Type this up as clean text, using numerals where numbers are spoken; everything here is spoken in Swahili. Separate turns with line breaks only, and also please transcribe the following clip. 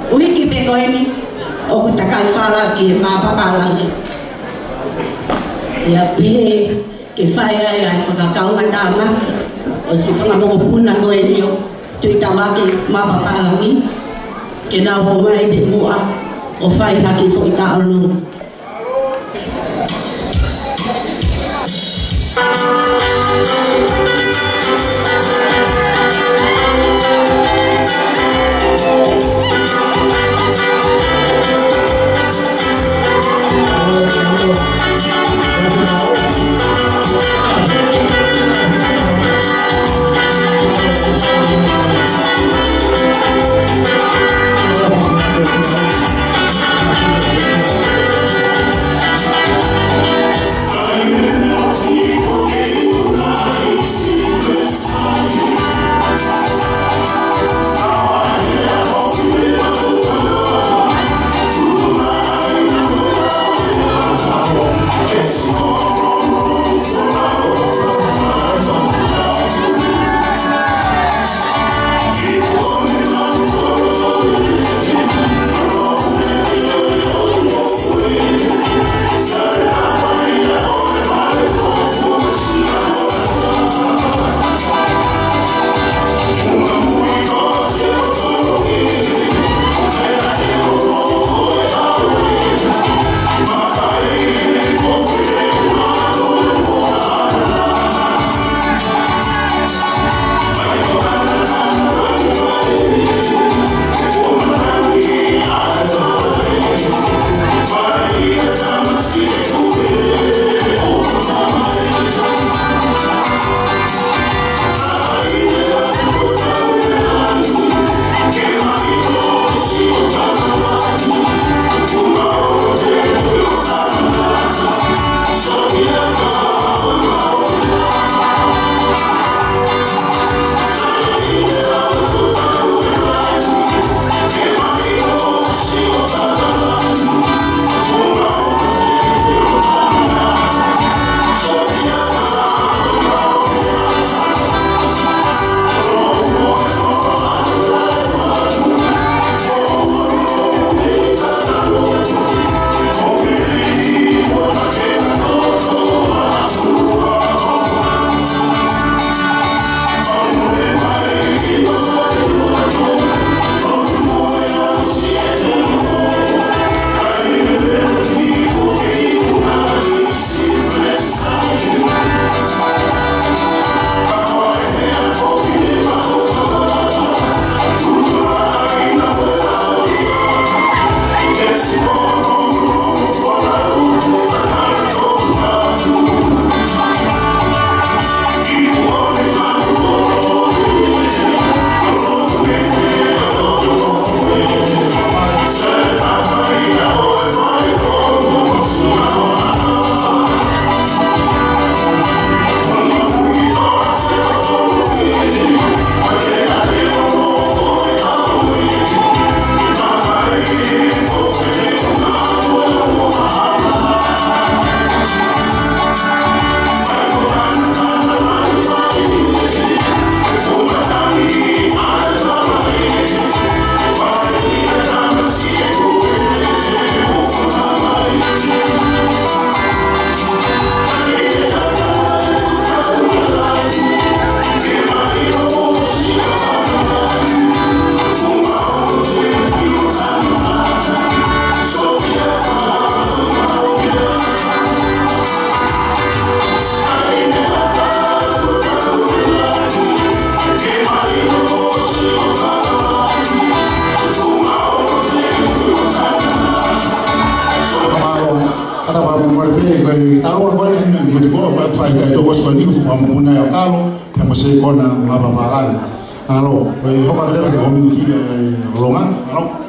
Uiki pe koeni o ku takai fala ki ma papalangi. Ia pe ke fai ai ai whakakaunga tā maki o si whangamokopuna koeni o tui tawaki ma papalangi ke nā wo mai pe mua o fai haki fo i tā alunga.
Tahu apa yang dibuat buat saya itu bos kau ni semua mempunyai kalau yang masih kau nak apa-apa lagi. Kalau, kalau ada lagi komuniti longan, kalau